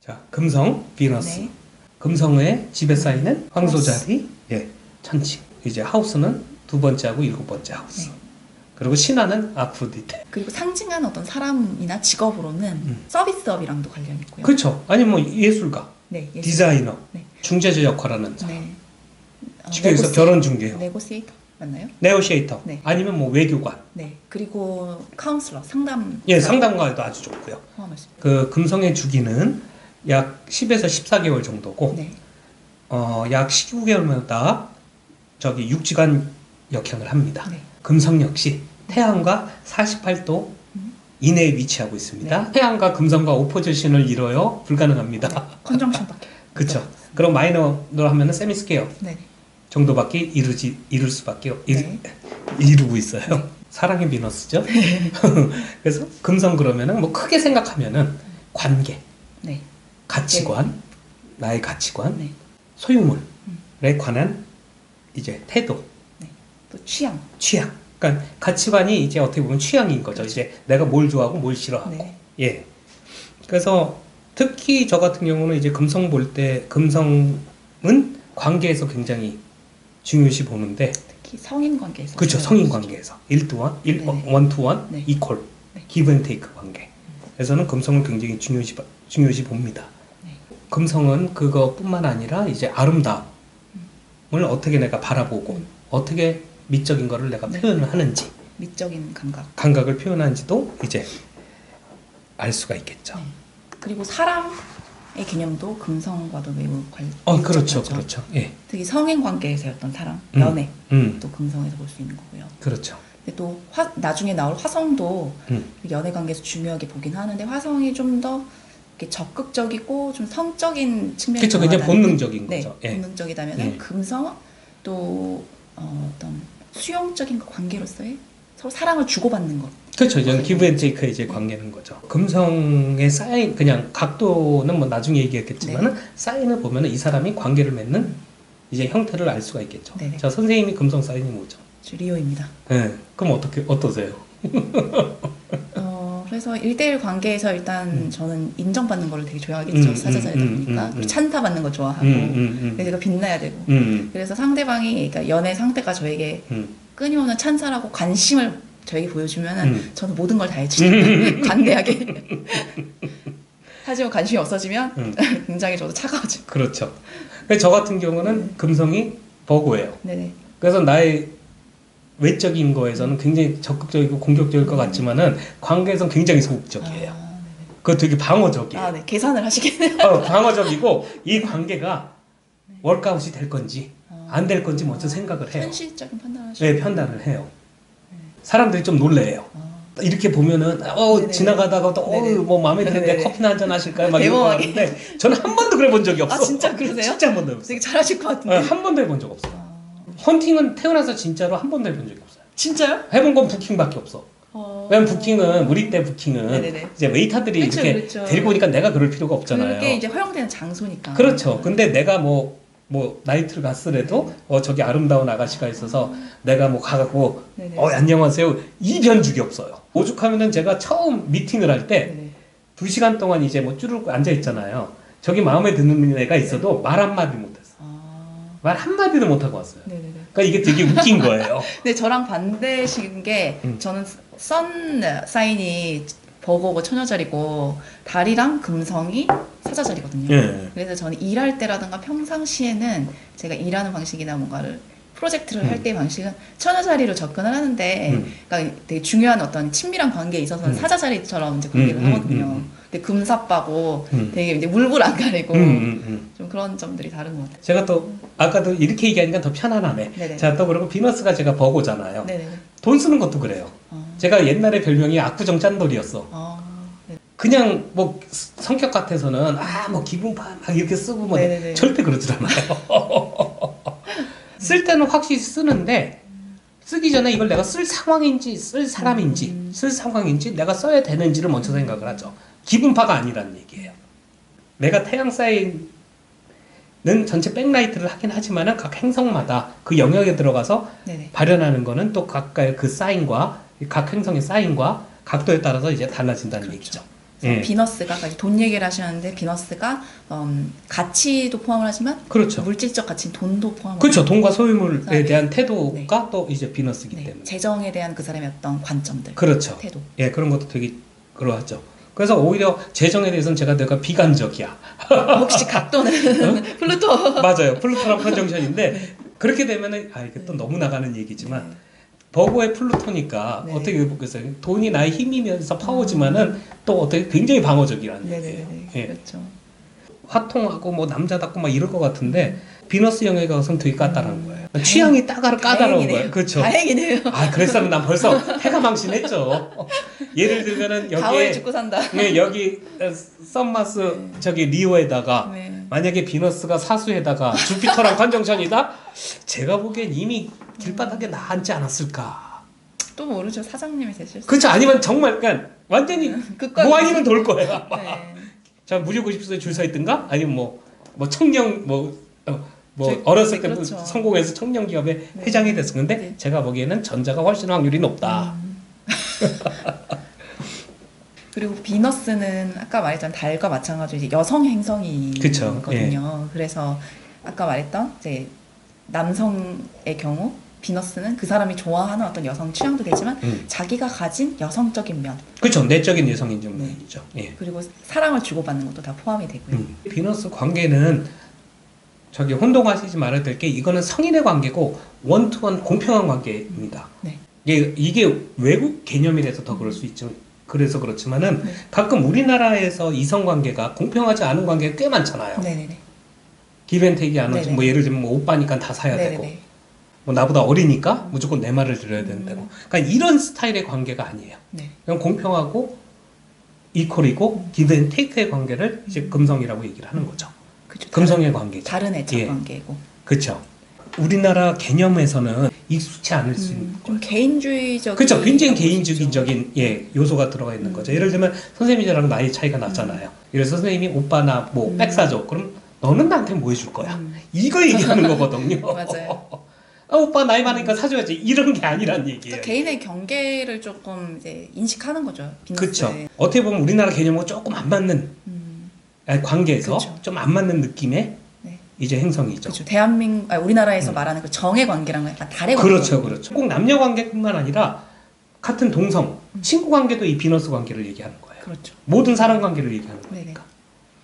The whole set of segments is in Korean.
자, 금성, 비너스. 네. 금성의 집에 쌓이는 황소자리, 천칭. 이제 하우스는 두 번째하고 일곱 번째 하우스. 네. 그리고 신화는 아프로디테. 그리고 상징하는 어떤 사람이나 직업으로는 서비스업이랑도 관련이 있고요. 그렇죠. 아니 뭐 예술가, 네, 예술. 디자이너, 네. 중재자 역할하는 사람. 네. 쉽게 해서 결혼 중개요. 네고시에이터 맞나요? 네오시에이터. 네. 아니면 뭐 외교관. 네. 그리고 카운슬러 상담. 예, 상담가도 아주 좋고요. 포함하십니다. 그 금성의 주기는 약 10에서 14개월 정도고, 네. 약 19개월마다 저기 육지간 역행을 합니다. 네. 금성 역시 태양과 48도 이내에 위치하고 있습니다. 네. 태양과 금성과 오포지션을 이뤄요. 불가능합니다. 네. 컨정션밖에. 그렇죠. 그럼 마이너로 하면은 세미스퀘어 네. 정도밖에 이룰 수밖에 네. 이루고 있어요. 사랑의 비너스죠. 그래서 금성 그러면은 뭐 크게 생각하면은 관계, 네. 가치관, 나의 가치관, 네. 소유물에 관한 이제 태도, 네. 또 취향. 취향. 그러니까 가치관이 이제 어떻게 보면 취향인 거죠. 이제 내가 뭘 좋아하고 뭘 싫어하고. 네. 예. 그래서 특히 저 같은 경우는 이제 금성 볼 때 금성은 관계에서 굉장히 중요시 보는데, 특히 성인 관계에서. 그렇죠. 성인 관계에서 1:1, 네네. 1:1, 네. 이퀄, 네. 기브 앤 테이크 관계에서는 금성을 굉장히 중요시 봅니다. 네. 금성은 그것뿐만 아니라 이제 아름다움을 어떻게 내가 바라보고 어떻게 미적인 거를 내가 네. 표현을 하는지, 미적인 감각을 표현하는지도 이제 알 수가 있겠죠. 네. 그리고 사람의 개념도 금성과도 매우 그렇죠, 밀접하죠. 그렇죠. 예, 특히 성인 관계에서의 어떤 사랑, 연애 음, 또 금성에서 볼 수 있는 거고요. 그렇죠. 근데 또 나중에 나올 화성도 음, 연애 관계에서 중요하게 보긴 하는데 화성이 좀 더 적극적이고 좀 성적인 측면이 그렇죠. 그냥 강하다면, 본능적인 네, 거죠. 예, 본능적이다면 예. 금성은 또 어떤 수용적인 관계로서의 서로 사랑을 주고받는 것. 그렇죠. 이제 기브 앤 테이크의 이제 관계는 거죠. 금성의 사인, 그냥 각도는 뭐 나중에 얘기했겠지만은 사인을 보면은 이 사람이 관계를 맺는 이제 형태를 알 수가 있겠죠. 네네. 자, 선생님이 금성 사인이 뭐죠? 저 리오입니다. 예. 그럼 어떠세요? 그래서 1대1 관계에서 일단 저는 인정받는 거를 되게 좋아하겠죠. 사자자리다 보니까. 그리고 찬사받는 거 좋아하고. 그래서 제가 빛나야 되고. 그래서 상대방이, 그러니까 연애 상대가 저에게 끊임없는 찬사라고 관심을 저에게 보여주면은 저는 모든 걸 다 해주죠. 관대하게. 하지만 관심이 없어지면 굉장히 저도 차가워지고. 그렇죠. 저 같은 경우는 금성이 버고예요. 네네. 그래서 나의 외적인 거에서는 굉장히 적극적이고 공격적일 것 같지만은 관계에서는 굉장히 소극적이에요. 그거 되게 방어적이에요. 네. 계산을 하시겠네요. 방어적이고 이 관계가 월크아웃이 될 건지 안 될 건지 먼저 생각을 해요. 현실적인 판단을 하시고. 네, 판단을 해요. 사람들이 좀 놀래요. 이렇게 보면은 지나가다가도 뭐 마음에 드는데 커피나 한잔 하실까요? 막 이런 거 하는데 저는 한 번도 그래 본 적이 없어. 아 진짜 그러세요? 진짜 한 번도 없어요. 되게 잘하실 것 같은데. 한 번도 해본 적 없어요. 헌팅은 태어나서 진짜로 한 번도 해본 적이 없어요. 진짜요? 해본 건 부킹밖에 없어. 왜냐면 부킹은 우리 때 부킹은 네네네. 이제 웨이터들이 그쵸, 이렇게 그쵸. 데리고 오니까 내가 그럴 필요가 없잖아요. 그게 이제 허용되는 장소니까. 그렇죠. 근데 내가 뭐 나이트를 갔으래도 저기 아름다운 아가씨가 있어서 내가 뭐 가갖고 네네. 안녕하세요 이 변죽이 없어요. 오죽하면은 제가 처음 미팅을 할 때 네네. 2시간 동안 이제 뭐 쭈르륵 앉아 있잖아요. 저기 마음에 드는 애가 있어도 말 한마디 못했어. 말 한마디도 못하고 왔어요. 네네네. 그러니까 이게 되게 웃긴 거예요. 근데 저랑 반대신 게 저는 선 사인이 버거고 처녀자리고 달이랑 금성이 사자자리거든요. 예. 그래서 저는 일할 때라든가 평상시에는 제가 일하는 방식이나 뭔가를 프로젝트를 할 때의 방식은 처녀자리로 접근을 하는데 그러니까 되게 중요한 어떤 친밀한 관계에 있어서는 사자자리처럼 이제 관계를 하거든요. 근데 금사빠고 되게 이제 물불 안 가리고 좀 그런 점들이 다른 것 같아요. 제가 또 아까도 이렇게 얘기하니까 더 편안하네. 네네. 자, 또 그리고 비너스가 제가 버고잖아요. 네네. 돈 쓰는 것도 그래요. 제가 옛날에 별명이 압구정 짠돌이었어. 그냥 뭐 성격 같아서는 뭐 기분파 막 이렇게 쓰고 뭐 네네네. 절대 그러질 않아요. 쓸 때는 확실히 쓰는데 쓰기 전에 이걸 내가 쓸 상황인지 쓸 사람인지 쓸 상황인지 내가 써야 되는지를 먼저 생각을 하죠. 기분파가 아니라는 얘기예요. 내가 태양 사인은 전체 백라이트를 하긴 하지만은 각 행성마다 그 영역에 들어가서 네네. 발현하는 거는 또 각각의 그 사인과 각 행성의 사인과 각도에 따라서 이제 달라진다는 그렇죠. 얘기죠. 예. 비너스가 돈 얘기를 하시는데 비너스가 가치도 포함을 하지만 그렇죠. 물질적 가치인 돈도 포함을 그렇죠. 돈과 소유물에 그다음에 대한 태도가 네. 또 이제 비너스이기 네. 때문에. 재정에 대한 그 사람의 어떤 관점들, 그렇죠. 태도. 예, 그런 것도 되게 그러하죠. 그래서 오히려 재정에 대해서는 내가 비관적이야. 혹시 각도는 플루토. 맞아요. 플루토랑 컨정션인데 그렇게 되면은 이게 또 너무 나가는 얘기지만 네. 버거의 플루토니까 네. 어떻게 보겠어요? 돈이 나의 힘이면서 파워지만은 또 어떻게 굉장히 방어적이라는 얘기예요. 네네네. 예. 그렇죠. 화통하고 뭐 남자답고 막 이럴 것 같은데 비너스 영역에 가서는 되게 까다로운 거예요. 다행- 취향이 까다로운 다행이네요. 거예요. 그렇죠. 다행이네요. 그래서 난 벌써 패가 망신했죠. 예를 들면은 가오에 여기에 죽고 산다. 네, 여기 썸마스 저기 리오에다가 네. 만약에 비너스가 사수에다가 주피터랑 컨정션이다? 제가 보기엔 이미 길바닥에 나앉지 않았을까. 또 모르죠. 사장님이 되실 수. 그렇죠. 아니면 정말 그냥 완전히 극과 뭐 아니면 돌 거야. 네. 자, 무료 90수에 줄 서 있든가? 아니면 뭐 청년 저희- 어렸을 때 그렇죠. 성공해서 청년 기업의 네. 회장이 됐어. 근데 네. 제가 보기에는 전자가 훨씬 확률이 높다. 그리고 비너스는 아까 말했던 달과 마찬가지로 이제 여성 그쵸. 행성이거든요. 그래서 아까 말했던 이제 남성의 경우 비너스는 그 사람이 좋아하는 어떤 여성 취향도 되지만 자기가 가진 여성적인 면 그렇죠. 내적인 여성인 네. 정도이죠. 예. 그리고 사랑을 주고받는 것도 다 포함이 되고요. 비너스 관계는 혼동하시지 말아야 될 게 이거는 성인의 관계고 원투원 공평한 관계입니다. 네. 이게 외국 개념이라서 더 그럴 수 있죠. 그래서 그렇지만은 네. 가끔 우리나라에서 이성 관계가 공평하지 않은 관계가 꽤 많잖아요. 네네네. 기브앤테이크 안 하지. 네네. 뭐 예를 들면 뭐 오빠니까 다 사야 되고 네네네. 뭐 나보다 어리니까 무조건 내 말을 들어야 된다고. 그러니까 이런 스타일의 관계가 아니에요. 네. 그냥 공평하고 이퀄이고 기브앤테이크의 관계를 이제 금성이라고 얘기를 하는 거죠. 그쵸. 금성의 관계죠. 다른 애착 예. 관계고. 그렇죠. 우리나라 개념에서는 익숙치 않을 수 있는 좀 거예요. 개인주의적인. 그렇죠. 굉장히 그렇죠. 개인주의적인 요소가 들어가 있는 거죠. 예를 들면 선생님이 저랑 나이 차이가 났잖아요. 그래서 선생님이 오빠 나 뭐 백 사줘. 그럼 너는 나한테 뭐 해줄 거야? 이거 얘기하는 거거든요. 맞아요. 오빠 나이 많으니까 사줘야지. 이런 게 아니란 얘기예요. 그러니까 개인의 경계를 조금 이제 인식하는 거죠. 그렇죠. 비너스에. 어떻게 보면 우리나라 개념하고 조금 안 맞는 관계에서 그쵸. 좀 안 맞는 느낌의 네. 이제 행성이죠. 그렇죠. 우리나라에서 말하는 그 정의 관계랑은 약간 달의 그렇죠, 관계거든요. 그렇죠. 꼭 남녀 관계뿐만 아니라 같은 동성, 친구 관계도 이 비너스 관계를 얘기하는 거예요. 그렇죠. 모든 사람 관계를 얘기하는 네네. 거니까.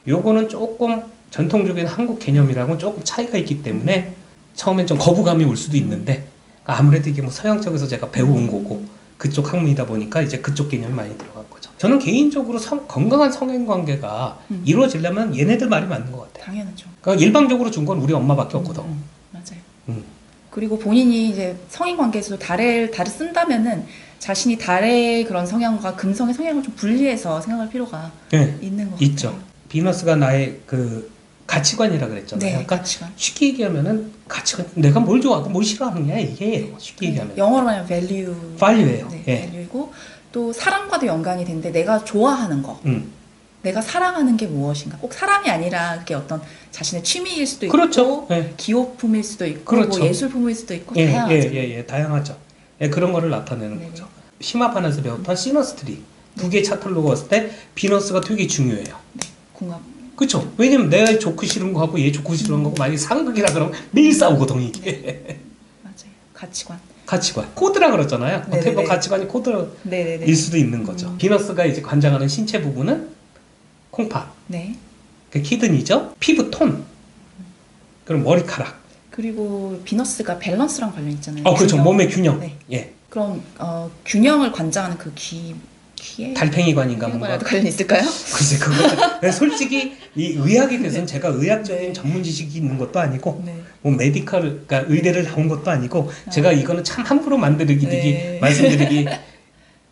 요거는 조금 전통적인 한국 개념이랑은 조금 차이가 있기 때문에 처음엔 좀 거부감이 올 수도 있는데 아무래도 이게 뭐 서양 쪽에서 제가 배워온 거고 그쪽 학문이다 보니까 이제 그쪽 개념이 많이 들어간 거죠. 저는 개인적으로 건강한 성행 관계가 이루어지려면 얘네들 말이 맞는 것 같아요. 당연하죠. 그러니까 일방적으로 준 건 우리 엄마밖에 없거든. 맞아요. 음. 그리고 본인이 이제 성인 관계에서도 달을 쓴다면은 자신이 달의 그런 성향과 금성의 성향을 좀 분리해서 생각할 필요가 네, 있는 것 있죠. 같아요. 비너스가 나의 그 가치관이라 그랬잖아요. 네, 그러니까 가치관. 쉽게 얘기하면은 가치관, 내가 뭘 좋아하고 뭘 싫어하느냐 이게 쉽게 얘기하면 영어로 하면 value. value예요. 네, 예. value이고 또 사랑과도 연관이 되는데 내가 좋아하는 거. 내가 사랑하는 게 무엇인가? 꼭 사람이 아니라 그게 어떤 자신의 취미일 수도 있고, 그렇죠. 예. 기호품일 수도 있고, 그렇죠. 뭐 예술품일 수도 있고, 예, 다양하죠. 다양하죠. 예, 그런 거를 나타내는 네네. 거죠. 심화판에서 배웠던 시너스트리 두 개의 차트를 놓았을 때 비너스가 되게 중요해요. 네, 공감. 그렇죠. 왜냐면 내가 좋고 싫은 거 하고 얘 좋고 싫은 거고 만약에 상극이라 그러면 매일 싸우거든 이게. 맞아요. 가치관. 가치관. 코드라 그랬잖아요. 어떻게 보면 네네네. 가치관이 코드일 네네네. 수도 있는 거죠. 비너스가 이제 관장하는 신체 부분은 콩팥, 네. 그 키드니죠. 피부 톤, 그럼 머리카락. 그리고 비너스가 밸런스랑 관련 있잖아요. 그렇죠. 균형. 몸의 균형. 네. 예. 그럼 균형을 관장하는 그 귀에 달팽이관인가 뭔가. 도 관련 있을까요? 글쎄 그거 솔직히 이 의학에 대해서는 제가 의학적인 전문 지식이 있는 것도 아니고 네. 뭐 메디컬 그러니까 의대를 나온 것도 아니고 제가 이거는 참 함부로 네. 말씀드리기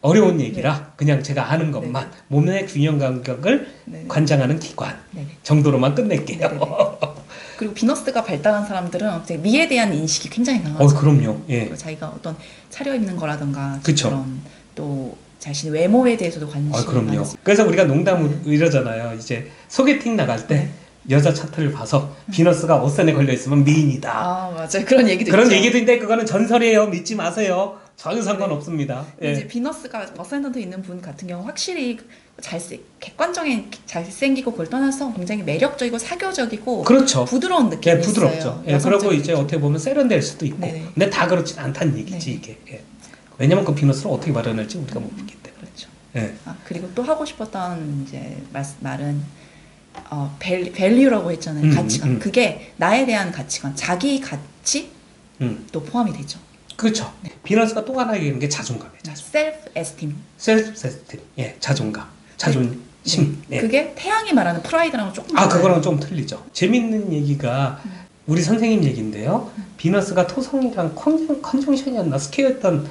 어려운 얘기라 그냥 제가 아는 것만 네. 몸의 균형 감각을 네. 관장하는 기관 네네. 정도로만 끝낼게요. 네네네. 그리고 비너스가 발달한 사람들은 이제 미에 대한 인식이 굉장히 강하죠. 그럼요. 예. 그리고 자기가 어떤 차려입는 거라든가 그쵸. 그런 또 자신의 외모에 대해서도 관심이 그럼요. 많으시고. 그래서 우리가 농담으로 이러잖아요. 이제 소개팅 나갈 때 여자 차트를 봐서 비너스가 어선에 걸려 있으면 미인이다. 맞아요. 그런 얘기도 그런 있죠. 얘기도 있는데 그거는 전설이에요. 믿지 마세요. 전혀 상관없습니다. 예. 이제 비너스가 어센던트 있는 분 같은 경우 확실히 객관적인 잘생기고 그걸 떠나서 굉장히 매력적이고 사교적이고 그렇죠. 부드러운 느낌이 예, 부드럽죠. 있어요. 예, 그리고 이제 여성적이죠. 어떻게 보면 세련될 수도 있고. 네네. 근데 다 그렇진 않다는 얘기지, 네. 이게. 예. 왜냐면 그 비너스를 어떻게 마련할지 우리가 모르기 때문에. 그렇죠. 예. 그리고 또 하고 싶었던 이제 말은 밸류라고 했잖아요. 가치관. 그게 나에 대한 가치관, 자기 가치도 포함이 되죠. 그렇죠. 비너스가 또 하나 얘기하는 게 자존감이에요. 셀프 에스팀. 셀프 에스팀. 예, 자존감. 자존심. 예. 그게 태양이 말하는 프라이드랑 조금 그거랑 좀 틀리죠. 재밌는 얘기가 우리 선생님 얘기인데요. 비너스가 토성이랑 컨정션이었나 스케였던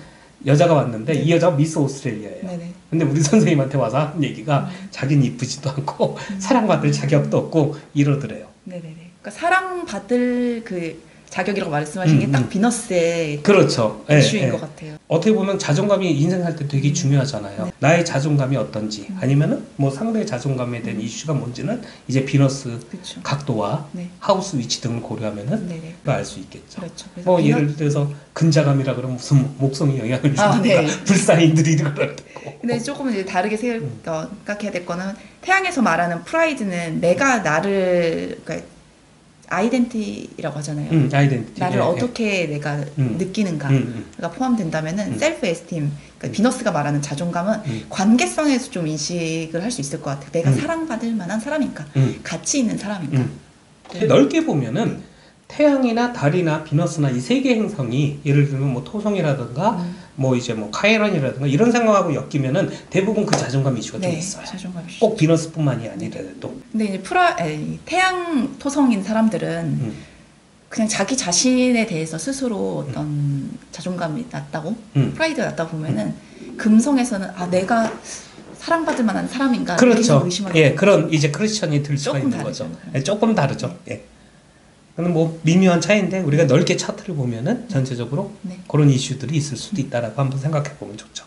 여자가 왔는데 이 여자가 미스 오스트레일리아예요. 네네. 근데 우리 선생님한테 와서 하는 얘기가 자기는 이쁘지도 않고 사랑받을 자격도 없고 이러더래요. 네네네. 그러니까 사랑받을 그 자격이라고 말씀하신 게 딱 비너스의 그렇죠. 이슈인 예, 것 예. 같아요. 어떻게 보면 자존감이 인생 살 때 되게 중요하잖아요. 네. 나의 자존감이 어떤지 아니면은 뭐 상대의 자존감에 대한 이슈가 뭔지는 이제 비너스 그렇죠. 각도와 네. 하우스 위치 등을 고려하면은 네네. 알 수 있겠죠. 그렇죠. 그래서 뭐 예를 들어서 근자감이라 그러면 무슨 목성이 영향을 주니까 네. 불사인들이 그럴 테고. 근데 조금 이제 다르게 생각해야 될 거는 태양에서 말하는 프라이드는 내가 나를 그러니까 아이덴티티라고 하잖아요. 아이덴티티. 나를 예, 어떻게 내가 느끼는가가 포함된다면은 셀프 에스팀, 그러니까 비너스가 말하는 자존감은 관계성에서 좀 인식을 할 수 있을 것 같아요. 내가 사랑받을 만한 사람인가, 가치 있는 사람인가. 넓게 보면은 태양이나 달이나 비너스나 이 세 개 행성이 예를 들면 뭐 토성이라든가 뭐 이제 뭐 카이런이라든가 이런 생각하고 엮이면은 대부분 그 자존감 이슈가 좀 있어요. 자존감 이슈. 꼭 비너스뿐만이 아니라도. 근데 이제 태양 토성인 사람들은 그냥 자기 자신에 대해서 스스로 어떤 자존감이 낮다고 프라이드가 낮다고 보면은 금성에서는 내가 사랑받을 만한 사람인가 그렇죠. 의심하는 예, 그런 이제 크리스천이 들 수가 조금 있는 다르죠. 거죠. 예, 조금 다르죠. 예. 그는 뭐 미묘한 차이인데 우리가 넓게 차트를 보면은 전체적으로 네. 그런 이슈들이 있을 수도 있다라고 한번 생각해 보면 좋죠.